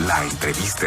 La entrevista.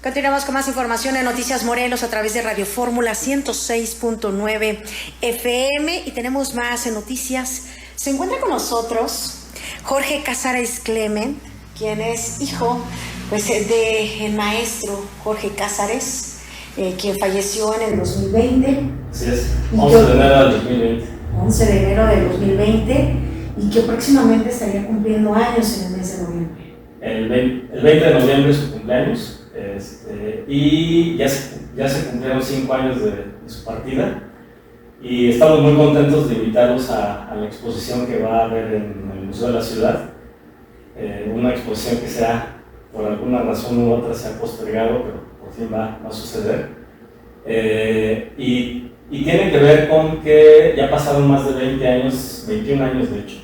Continuamos con más información en Noticias Morelos a través de Radio Fórmula 106.9 FM y tenemos más noticias. Se encuentra con nosotros Jorge Cázares Clement, quien es hijo del maestro Jorge Cázares, quien falleció en el 2020. Así es, 11 de enero del 2020. 11 de enero del 2020 y que próximamente estaría cumpliendo años en el mes de noviembre. El 20 de noviembre es su cumpleaños. Y ya se cumplieron 5 años de su partida y estamos muy contentos de invitarlos a la exposición que va a haber en el Museo de la Ciudad, una exposición que por alguna razón u otra se ha postergado, pero por fin va a suceder, y tiene que ver con que ya pasaron más de 20 años, 21 años de hecho,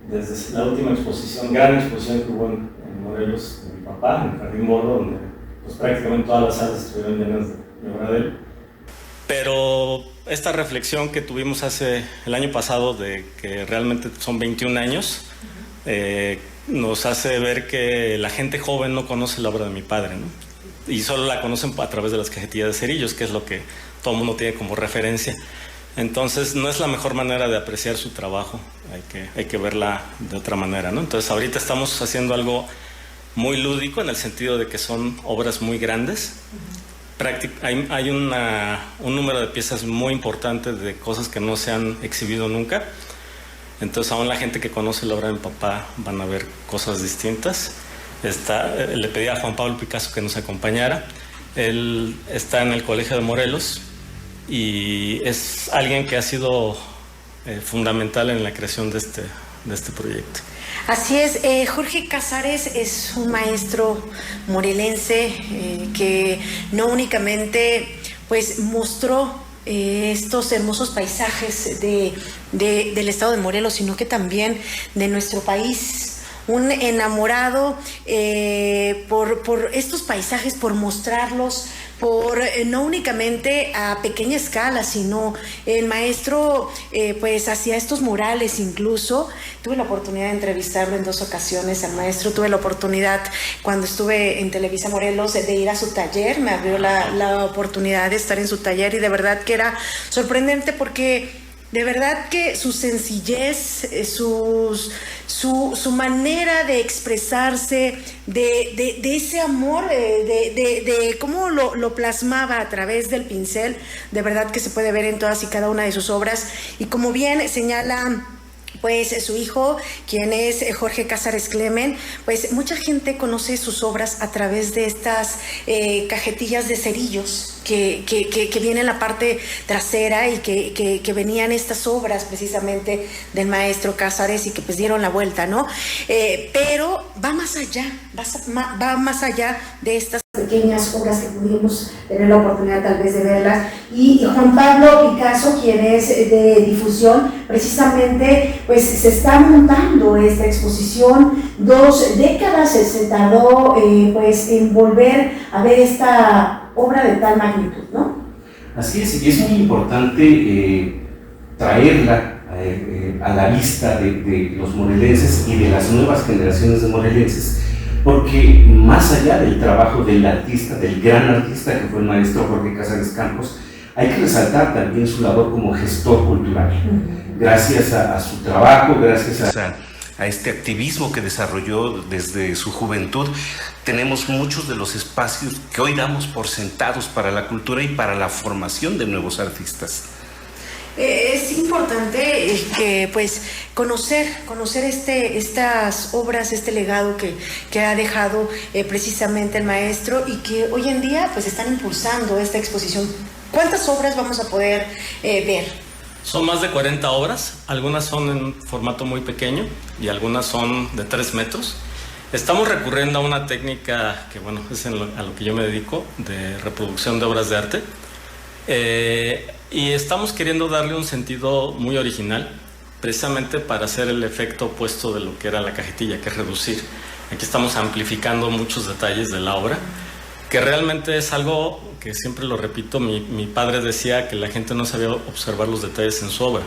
desde la última exposición, gran exposición que hubo en Morelos de mi papá, en el Jardín Bordo, donde pues prácticamente todas las salas estuvieron llenas de obra de él. Pero esta reflexión que tuvimos el año pasado de que realmente son 21 años, nos hace ver que la gente joven no conoce la obra de mi padre, ¿no? Y solo la conocen a través de las cajetillas de cerillos, que es lo que todo el mundo tiene como referencia. Entonces no es la mejor manera de apreciar su trabajo, hay que verla de otra manera, ¿no? Entonces ahorita estamos haciendo algo muy lúdico en el sentido de que son obras muy grandes. Hay un número de piezas muy importante de cosas que no se han exhibido nunca. Entonces aún la gente que conoce la obra de mi papá van a ver cosas distintas. Le pedí a Juan Pablo Picasso que nos acompañara. Él está en el Colegio de Morelos y es alguien que ha sido fundamental en la creación de este proyecto. Así es, Jorge Cázares es un maestro morelense que no únicamente mostró estos hermosos paisajes del estado de Morelos, sino que también de nuestro país. Un enamorado por estos paisajes, por mostrarlos, por no únicamente a pequeña escala, sino el maestro hacía estos murales incluso. Tuve la oportunidad de entrevistarlo en 2 ocasiones al maestro, tuve la oportunidad cuando estuve en Televisa Morelos de ir a su taller, me abrió la oportunidad de estar en su taller y de verdad que era sorprendente porque de verdad que su sencillez, su manera de expresarse, de ese amor, de cómo lo plasmaba a través del pincel, de verdad que se puede ver en todas y cada una de sus obras. Y como bien señala su hijo, quien es Jorge Cázares Clement, mucha gente conoce sus obras a través de estas cajetillas de cerillos que viene en la parte trasera y que venían estas obras precisamente del maestro Cázares y que dieron la vuelta, ¿no? Pero va más allá de estas pequeñas obras que pudimos tener la oportunidad tal vez de verlas, y Juan Pablo Picasso, quien es de difusión, precisamente se está montando esta exposición. 2 décadas se tardó en volver a ver esta obra de tal magnitud, ¿no? Así es, y es muy importante traerla a la vista de los morelenses y de las nuevas generaciones de morelenses, porque más allá del trabajo del artista, del gran artista que fue el maestro Jorge Cázares Campos, hay que resaltar también su labor como gestor cultural. Gracias a su trabajo, gracias a este activismo que desarrolló desde su juventud, tenemos muchos de los espacios que hoy damos por sentados para la cultura y para la formación de nuevos artistas. Es importante que conocer estas obras, este legado que ha dejado precisamente el maestro y que hoy en día están impulsando esta exposición. ¿Cuántas obras vamos a poder ver? Son más de 40 obras, algunas son en formato muy pequeño y algunas son de 3 metros. Estamos recurriendo a una técnica que es a lo que yo me dedico, de reproducción de obras de arte. Y estamos queriendo darle un sentido muy original, precisamente para hacer el efecto opuesto de lo que era la cajetilla, que es reducir. Aquí estamos amplificando muchos detalles de la obra, que realmente es algo que siempre lo repito, mi padre decía que la gente no sabía observar los detalles en su obra.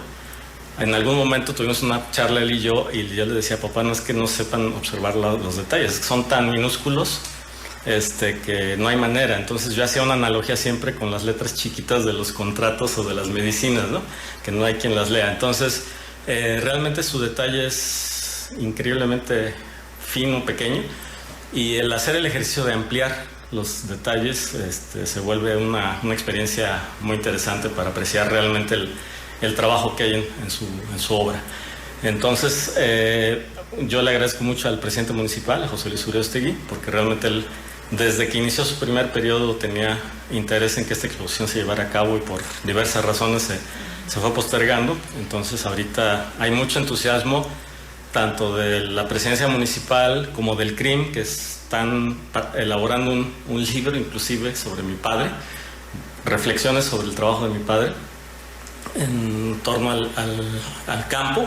En algún momento tuvimos una charla él y yo le decía, papá, no es que no sepan observar los detalles, son tan minúsculos que no hay manera. Entonces yo hacía una analogía siempre con las letras chiquitas de los contratos o de las medicinas, ¿no? Que no hay quien las lea. Entonces realmente su detalle es increíblemente fino, pequeño, y el hacer el ejercicio de ampliar los detalles se vuelve una experiencia muy interesante para apreciar realmente el trabajo que hay en su obra. Entonces, yo le agradezco mucho al presidente municipal, a José Luis Uriostegui, porque realmente él, desde que inició su primer periodo, tenía interés en que esta exposición se llevara a cabo y por diversas razones se fue postergando. Entonces, ahorita hay mucho entusiasmo, tanto de la presidencia municipal como del CRIM, que están elaborando un libro inclusive sobre mi padre, reflexiones sobre el trabajo de mi padre, en torno al campo,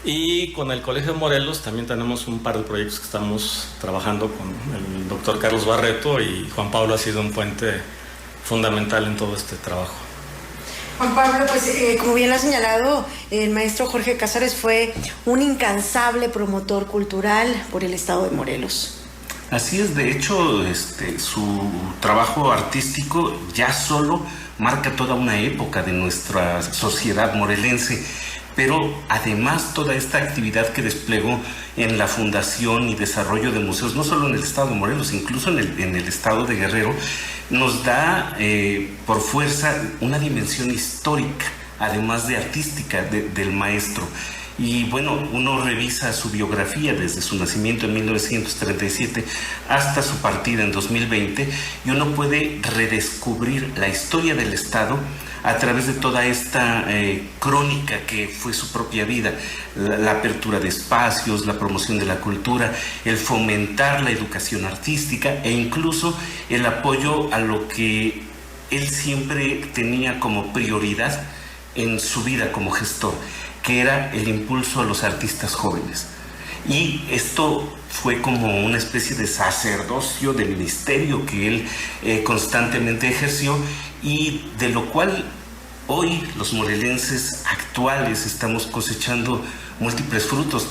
y con el Colegio de Morelos también tenemos un par de proyectos que estamos trabajando con el doctor Carlos Barreto, y Juan Pablo ha sido un puente fundamental en todo este trabajo. Juan Pablo, pues como bien lo ha señalado, el maestro Jorge Cázares fue un incansable promotor cultural por el estado de Morelos. Así es, de hecho, su trabajo artístico ya solo marca toda una época de nuestra sociedad morelense, pero además toda esta actividad que desplegó en la fundación y desarrollo de museos, no solo en el estado de Morelos, incluso en el estado de Guerrero, nos da por fuerza una dimensión histórica, además de artística, del maestro. Y bueno, uno revisa su biografía desde su nacimiento en 1937 hasta su partida en 2020, y uno puede redescubrir la historia del Estado a través de toda esta crónica que fue su propia vida, la apertura de espacios, la promoción de la cultura, el fomentar la educación artística e incluso el apoyo a lo que él siempre tenía como prioridad en su vida como gestor, que era el impulso a los artistas jóvenes. Y esto fue como una especie de sacerdocio, de ministerio que él constantemente ejerció, y de lo cual hoy los morelenses actuales estamos cosechando múltiples frutos.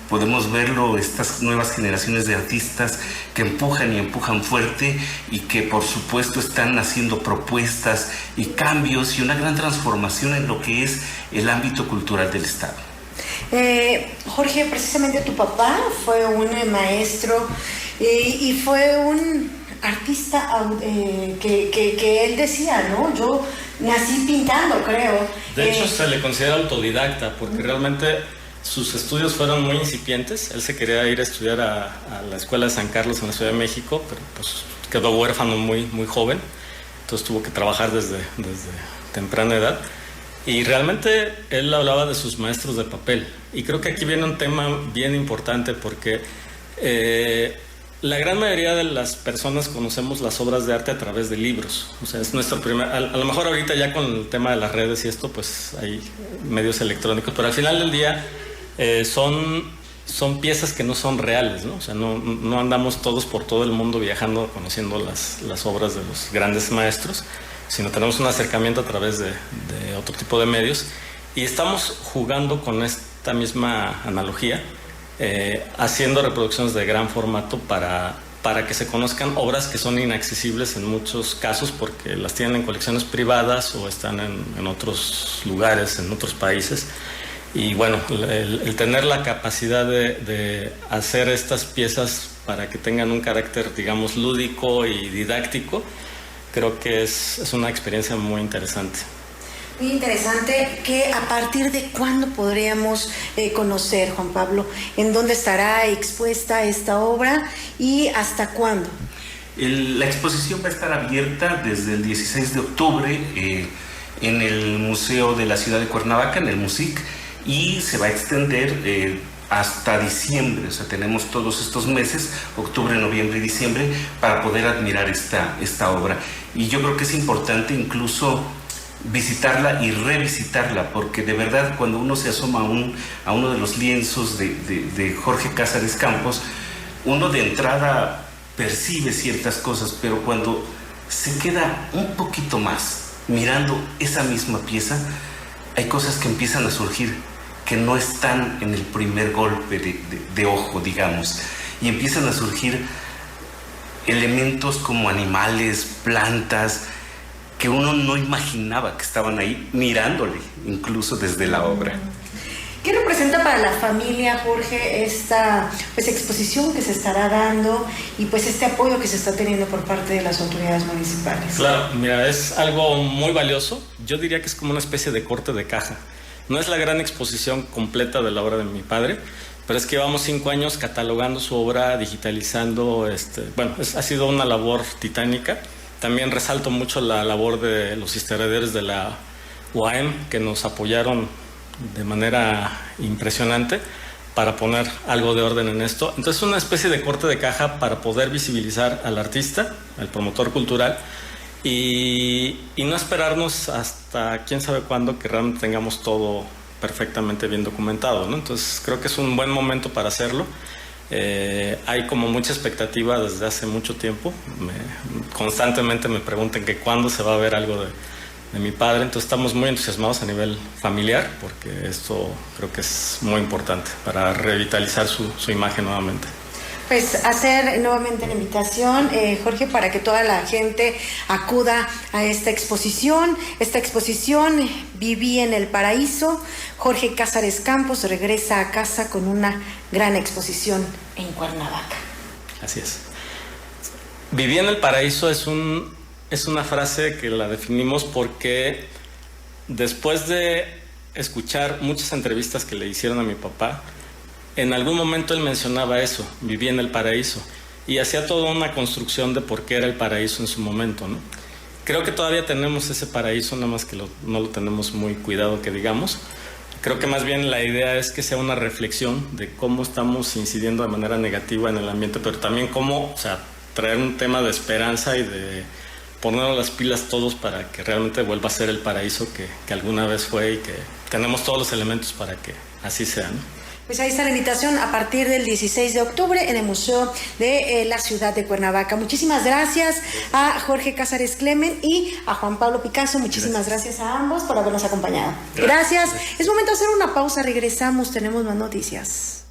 Podemos verlo, estas nuevas generaciones de artistas que empujan y empujan fuerte, y que por supuesto están haciendo propuestas y cambios y una gran transformación en lo que es el ámbito cultural del Estado. Jorge, precisamente tu papá fue un maestro y fue un artista que él decía, ¿no? Yo nací pintando, creo. De hecho, se le considera autodidacta, porque realmente sus estudios fueron muy incipientes. Él se quería ir a estudiar a la Escuela de San Carlos en la Ciudad de México, pero pues quedó huérfano muy joven, entonces tuvo que trabajar desde temprana edad. Y realmente él hablaba de sus maestros de papel. Y creo que aquí viene un tema bien importante, porque la gran mayoría de las personas conocemos las obras de arte a través de libros. O sea, es nuestro primer... A lo mejor ahorita ya con el tema de las redes y esto, pues hay medios electrónicos, pero al final del día son piezas que no son reales, ¿no? O sea, no andamos todos por todo el mundo viajando, conociendo las obras de los grandes maestros, sino tenemos un acercamiento a través de otro tipo de medios, y estamos jugando con esta misma analogía, haciendo reproducciones de gran formato para que se conozcan obras que son inaccesibles en muchos casos, porque las tienen en colecciones privadas o están en otros lugares, en otros países. Y bueno, el tener la capacidad de hacer estas piezas para que tengan un carácter, digamos, lúdico y didáctico, creo que es una experiencia muy interesante. Muy interesante. Que ¿a partir de cuándo podríamos conocer, Juan Pablo, en dónde estará expuesta esta obra y hasta cuándo? La exposición va a estar abierta desde el 16 de octubre en el Museo de la Ciudad de Cuernavaca, en el MUSIC, y se va a extender hasta diciembre. O sea, tenemos todos estos meses, octubre, noviembre y diciembre, para poder admirar esta obra. Y yo creo que es importante incluso visitarla y revisitarla, porque de verdad cuando uno se asoma a uno de los lienzos de Jorge Cázares Campos, uno de entrada percibe ciertas cosas, pero cuando se queda un poquito más mirando esa misma pieza, hay cosas que empiezan a surgir que no están en el primer golpe de ojo, digamos, y empiezan a surgir elementos como animales, plantas, que uno no imaginaba que estaban ahí mirándole, incluso desde la obra. ¿Qué representa para la familia, Jorge, esta exposición que se estará dando y este apoyo que se está teniendo por parte de las autoridades municipales? Claro, mira, es algo muy valioso. Yo diría que es como una especie de corte de caja. No es la gran exposición completa de la obra de mi padre, pero es que llevamos 5 años catalogando su obra, digitalizando. Ha sido una labor titánica. También resalto mucho la labor de los historiadores de la UAM, que nos apoyaron de manera impresionante para poner algo de orden en esto. Entonces, una especie de corte de caja para poder visibilizar al artista, al promotor cultural, y no esperarnos hasta quién sabe cuándo que realmente tengamos todo perfectamente bien documentado, ¿no? Entonces, creo que es un buen momento para hacerlo. Hay como mucha expectativa desde hace mucho tiempo. Constantemente me preguntan que cuándo se va a ver algo de mi padre, entonces estamos muy entusiasmados a nivel familiar, porque esto creo que es muy importante para revitalizar su imagen nuevamente. Hacer nuevamente la invitación, Jorge, para que toda la gente acuda a esta exposición. Esta exposición, Viví en el Paraíso. Jorge Cázares Campos regresa a casa con una gran exposición en Cuernavaca. Así es. Viví en el Paraíso es una frase que la definimos porque después de escuchar muchas entrevistas que le hicieron a mi papá, en algún momento él mencionaba eso, viví en el paraíso, y hacía toda una construcción de por qué era el paraíso en su momento, ¿no? Creo que todavía tenemos ese paraíso, nada más que no lo tenemos muy cuidado, que digamos. Creo que más bien la idea es que sea una reflexión de cómo estamos incidiendo de manera negativa en el ambiente, pero también cómo, traer un tema de esperanza y de ponernos las pilas todos para que realmente vuelva a ser el paraíso que alguna vez fue, y que tenemos todos los elementos para que así sea, ¿no? Ahí está la invitación a partir del 16 de octubre en el Museo de la Ciudad de Cuernavaca. Muchísimas gracias a Jorge Cázares Clement y a Juan Pablo Picasso. Muchísimas gracias a ambos por habernos acompañado. Gracias. Es momento de hacer una pausa. Regresamos. Tenemos más noticias.